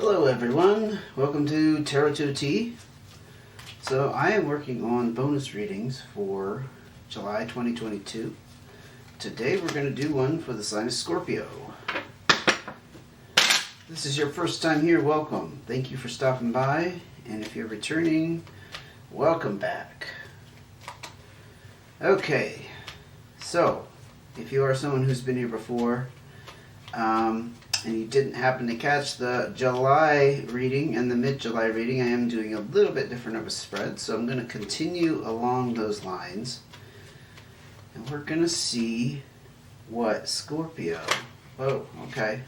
Hello everyone, welcome to Tarot to a T. So I am working on bonus readings for July 2022. Today we're going to do one for the sign of Scorpio. This is your first time here, welcome. Thank you for stopping by, and if you're returning, welcome back. Okay, so if you are someone who's been here before, and you didn't happen to catch the July reading and the mid-July reading, I am doing a little bit different of a spread, so I'm going to continue along those lines. And we're going to see what Scorpio... Oh, okay.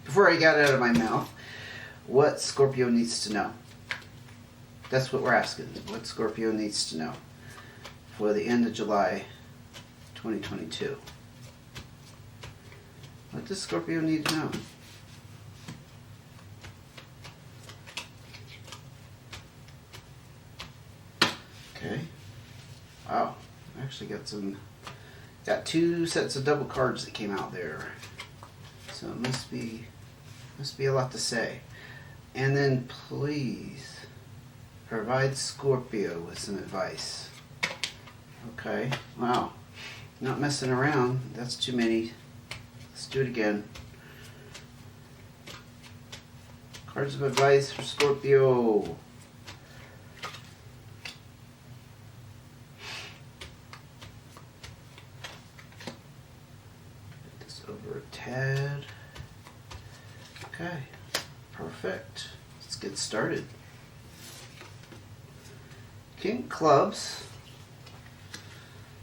Before I got it out of my mouth, what Scorpio needs to know. That's what we're asking, what Scorpio needs to know for the end of July 2022. What does Scorpio need to know? Okay. Wow. I actually got two sets of double cards that came out there. So it must be a lot to say. And then please provide Scorpio with some advice. Okay. Wow. Not messing around. That's too many. Let's do it again. Cards of advice for Scorpio. Put this over a tad. Okay, perfect. Let's get started. King of Clubs,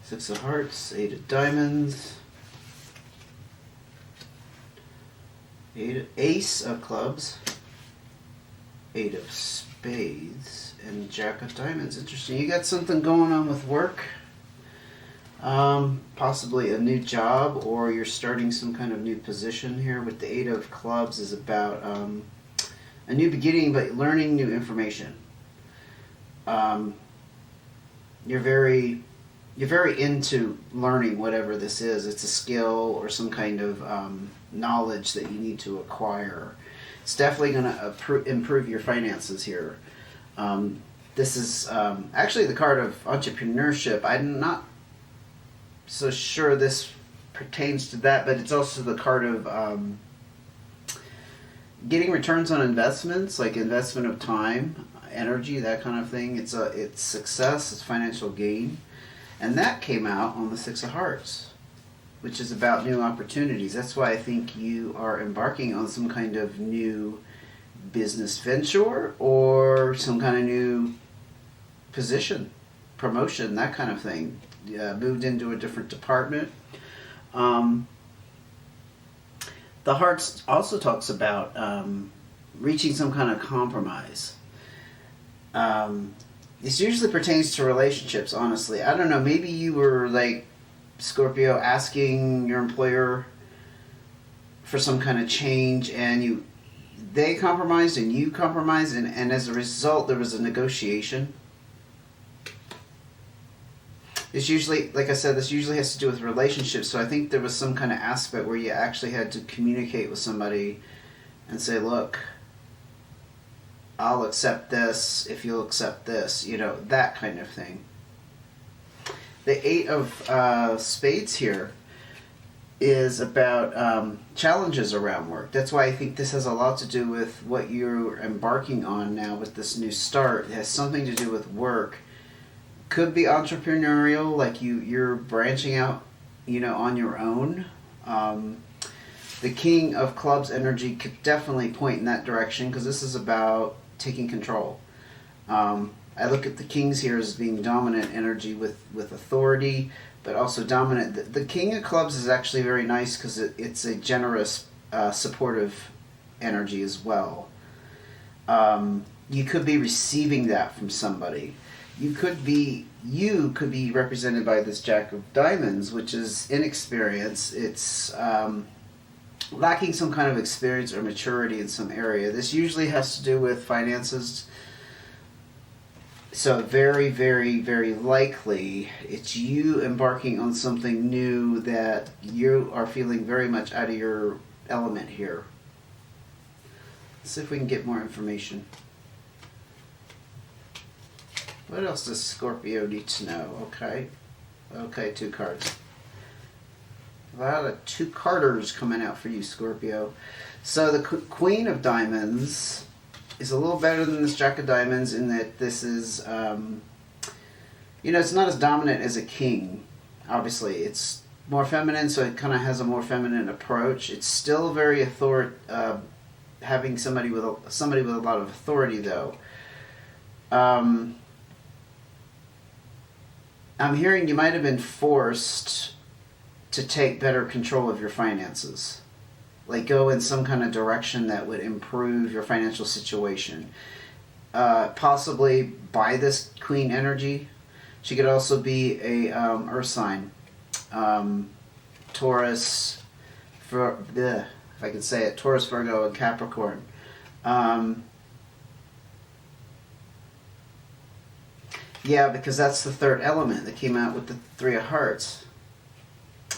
Six of Hearts, Eight of Diamonds, Ace of Clubs, Eight of Spades, and Jack of Diamonds. Interesting. You got something going on with work. Possibly a new job, or you're starting some kind of new position here. With the Eight of Clubs is about a new beginning, but learning new information. You're very into learning whatever this is. It's a skill or some kind of knowledge that you need to acquire. It's definitely going to improve your finances here. This is actually the card of entrepreneurship. I'm not so sure this pertains to that, but it's also the card of getting returns on investments, like investment of time, energy, that kind of thing. It's success, it's financial gain. And that came out on the Six of Hearts, which is about new opportunities. That's why I think you are embarking on some kind of new business venture or some kind of new position, promotion, that kind of thing. Moved into a different department. The Hearts also talks about reaching some kind of compromise. This usually pertains to relationships, honestly. I don't know, maybe you were like Scorpio asking your employer for some kind of change, and they compromised and you compromised, and as a result there was a negotiation. This usually, like I said, this usually has to do with relationships, so I think there was some kind of aspect where you actually had to communicate with somebody and say, look, I'll accept this if you'll accept this, that kind of thing. The Eight of Spades here is about challenges around work. That's why I think this has a lot to do with what you're embarking on now with this new start. It has something to do with work. Could be entrepreneurial, like you're branching out, on your own. The King of Clubs energy could definitely point in that direction, because this is about taking control. I look at the Kings here as being dominant energy with authority, but also dominant. The King of Clubs is actually very nice because it's a generous, supportive energy as well. You could be receiving that from somebody. You could be represented by this Jack of Diamonds, which is inexperience. It's lacking some kind of experience or maturity in some area. This usually has to do with finances. So very, very, very likely it's you embarking on something new that you are feeling very much out of your element here. Let's see if we can get more information. What else does Scorpio need to know? Okay. Okay, 2 cards. A lot of 2-carders coming out for you, Scorpio. So the Queen of Diamonds is a little better than this Jack of Diamonds in that this is, you know, it's not as dominant as a king. Obviously, it's more feminine, so it kind of has a more feminine approach. It's still very having somebody with a lot of authority, though. I'm hearing you might have been forced to take better control of your finances. Like go in some kind of direction that would improve your financial situation. Possibly by this Queen energy. She could also be a Earth sign. Taurus, if I can say it, Taurus, Virgo, and Capricorn. Yeah, because that's the 3rd element that came out with the 3 of Hearts.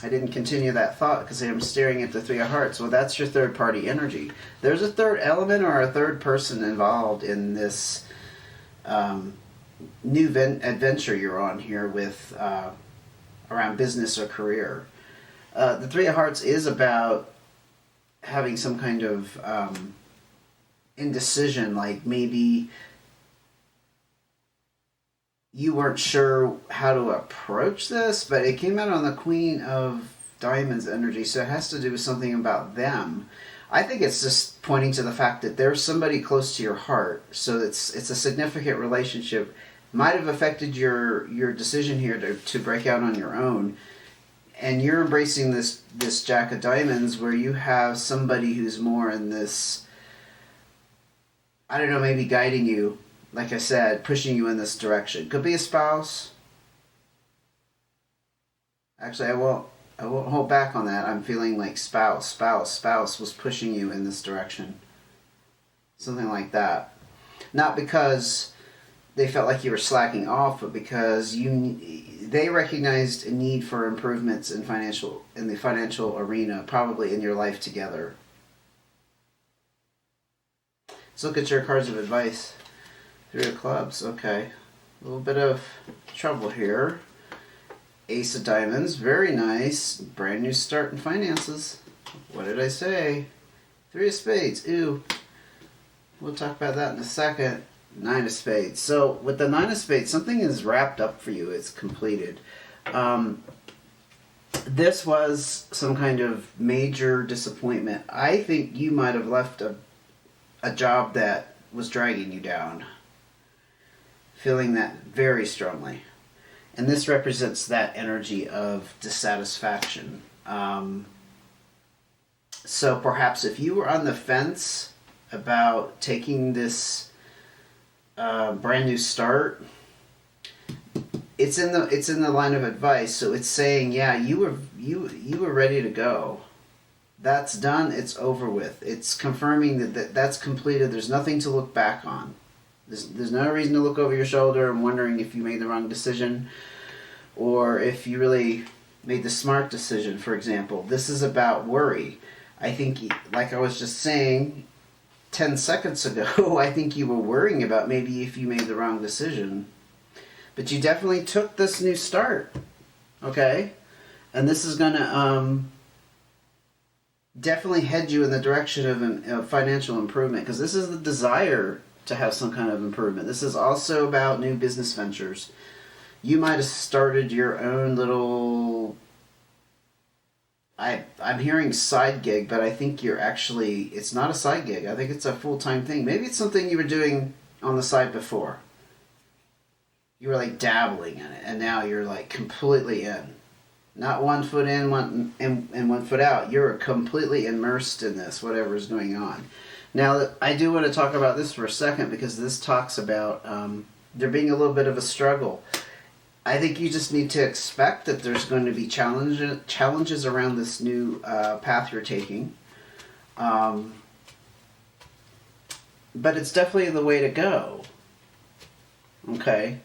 I didn't continue that thought because I'm staring at the 3 of Hearts. Well, that's your 3rd party energy. There's a 3rd element or a 3rd person involved in this new adventure you're on here with around business or career. The 3 of Hearts is about having some kind of indecision, like maybe you weren't sure how to approach this, but it came out on the Queen of Diamonds energy, so it has to do with something about them. I think it's just pointing to the fact that there's somebody close to your heart, so it's a significant relationship. Might have affected your decision here to break out on your own, and you're embracing this Jack of Diamonds where you have somebody who's more in this, I don't know, maybe guiding you. Like I said, pushing you in this direction. Could be a spouse. Actually, I won't hold back on that. I'm feeling like spouse was pushing you in this direction. Something like that. Not because they felt like you were slacking off, but because they recognized a need for improvements in the financial arena, probably in your life together. Let's look at your cards of advice. 3 of Clubs, okay. A little bit of trouble here. Ace of Diamonds, very nice. Brand new start in finances. What did I say? 3 of Spades, ooh. We'll talk about that in a second. 9 of Spades. So with the 9 of Spades, something is wrapped up for you. It's completed. This was some kind of major disappointment. I think you might have left a job that was dragging you down. Feeling that very strongly. And this represents that energy of dissatisfaction. So perhaps if you were on the fence about taking this brand new start, it's in the line of advice. So it's saying, yeah, you were ready to go. That's done. It's over with. It's confirming that's completed. There's nothing to look back on. There's no reason to look over your shoulder and wondering if you made the wrong decision or if you really made the smart decision, for example. This is about worry. I think, like I was just saying 10 seconds ago, I think you were worrying about maybe if you made the wrong decision. But you definitely took this new start, okay? And this is going to definitely head you in the direction of financial improvement, because this is the desire to have some kind of improvement. This is also about new business ventures. You might have started your own little, I'm hearing side gig, but I think it's not a side gig. I think it's a full-time thing. Maybe it's something you were doing on the side before. You were like dabbling in it, and now you're like completely in. Not 1 foot in, and 1 foot out. You're completely immersed in this, whatever is going on. Now, I do want to talk about this for a second because this talks about there being a little bit of a struggle. I think you just need to expect that there's going to be challenges around this new path you're taking. But it's definitely the way to go. Okay?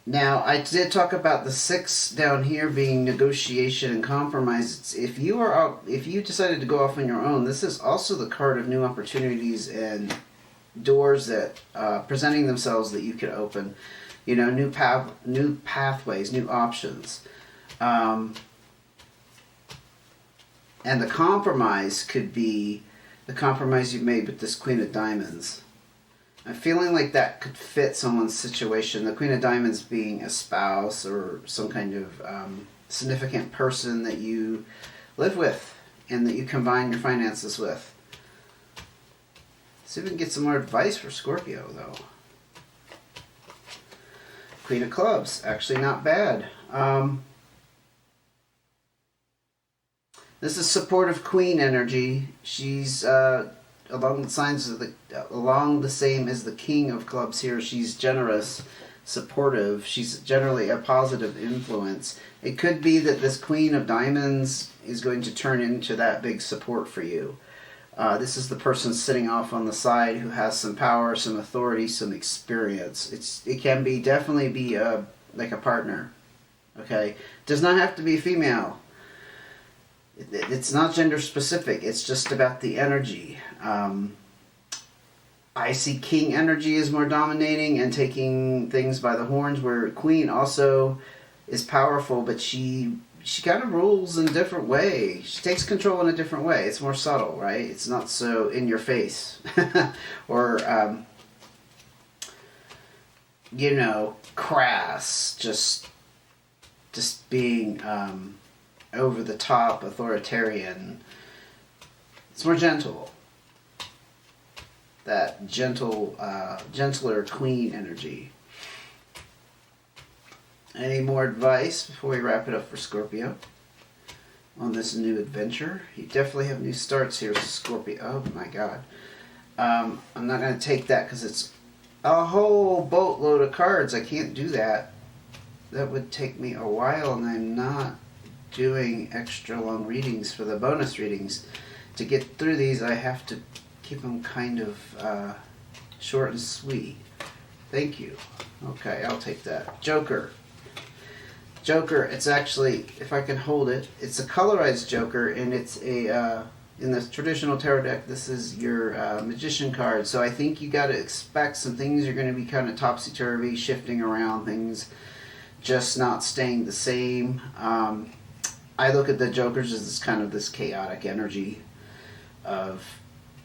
Now, I did talk about the 6 down here being negotiation and compromise. If you decided to go off on your own, this is also the card of new opportunities and doors that presenting themselves that you could open. You know, new pathways, new options. And the compromise could be the compromise you've made with this Queen of Diamonds. I'm feeling like that could fit someone's situation. The Queen of Diamonds being a spouse or some kind of significant person that you live with and that you combine your finances with. See if we can get some more advice for Scorpio, though. Queen of Clubs, actually not bad. This is supportive Queen energy. She's along the same as the King of Clubs here. She's generous, supportive. She's generally a positive influence. It could be that this Queen of Diamonds is going to turn into that big support for you. This is the person sitting off on the side who has some power, some authority, some experience. It can be definitely be like a partner. Okay, does not have to be female. It's not gender specific. It's just about the energy. I see King energy is more dominating and taking things by the horns, where Queen also is powerful, but she kind of rules in a different way. She takes control in a different way. It's more subtle, right? It's not so in your face. Or, crass. Just being over the top, authoritarian. It's more gentle. That gentler Queen energy. Any more advice before we wrap it up for Scorpio on this new adventure? You definitely have new starts here, Scorpio. Oh my God. I'm not going to take that because it's a whole boatload of cards. I can't do that. That would take me a while, and I'm not doing extra long readings for the bonus readings. To get through these, I have to keep them kind of short and sweet. Thank you. Okay, I'll take that. Joker. Joker, it's actually, if I can hold it, it's a colorized Joker, and it's a, in the traditional tarot deck, this is your Magician card. So I think you got to expect some things are going to be kind of topsy-turvy, shifting around, things just not staying the same. I look at the Jokers as this kind of this chaotic energy of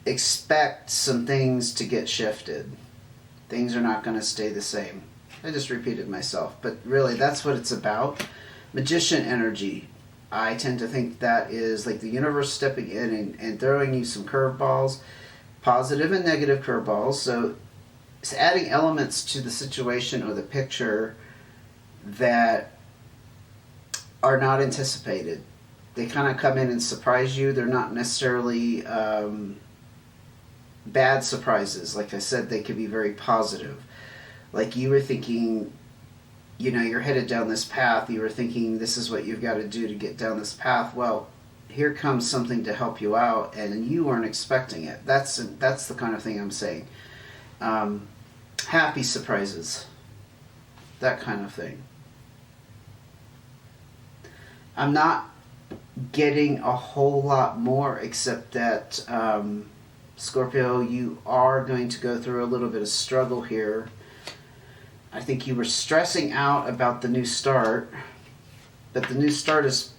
expect some things to get shifted. Things are not going to stay the same. I just repeated myself, but really that's what it's about. Magician energy. I tend to think that is like the universe stepping in and throwing you some curveballs, positive and negative curveballs. So it's adding elements to the situation or the picture that are not anticipated. They kind of come in and surprise you. They're not necessarily bad surprises. Like I said, they could be very positive. Like you were thinking, you're headed down this path. You were thinking this is what you've got to do to get down this path. Well, here comes something to help you out, and you weren't expecting it. That's the kind of thing I'm saying. Happy surprises. That kind of thing. I'm not getting a whole lot more, except that Scorpio, you are going to go through a little bit of struggle here. I think you were stressing out about the new start, but the new start is,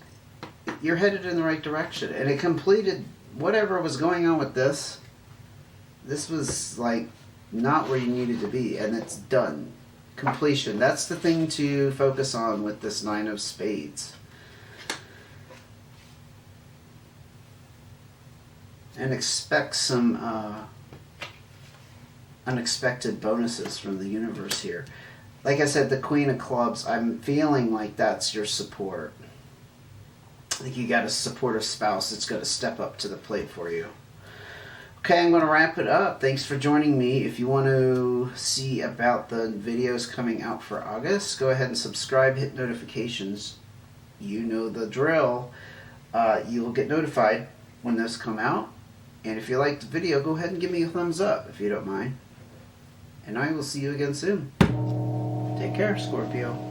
you're headed in the right direction, and it completed whatever was going on with this. This was like not where you needed to be, and it's done. Completion. That's the thing to focus on with this Nine of Spades. And expect some unexpected bonuses from the universe here. Like I said, the Queen of Clubs, I'm feeling like that's your support. I think you got a supportive spouse that's going to step up to the plate for you. Okay, I'm going to wrap it up. Thanks for joining me. If you want to see about the videos coming out for August, go ahead and subscribe, hit notifications. You know the drill. You will get notified when those come out. And if you liked the video, go ahead and give me a thumbs up if you don't mind. And I will see you again soon. Take care, Scorpio.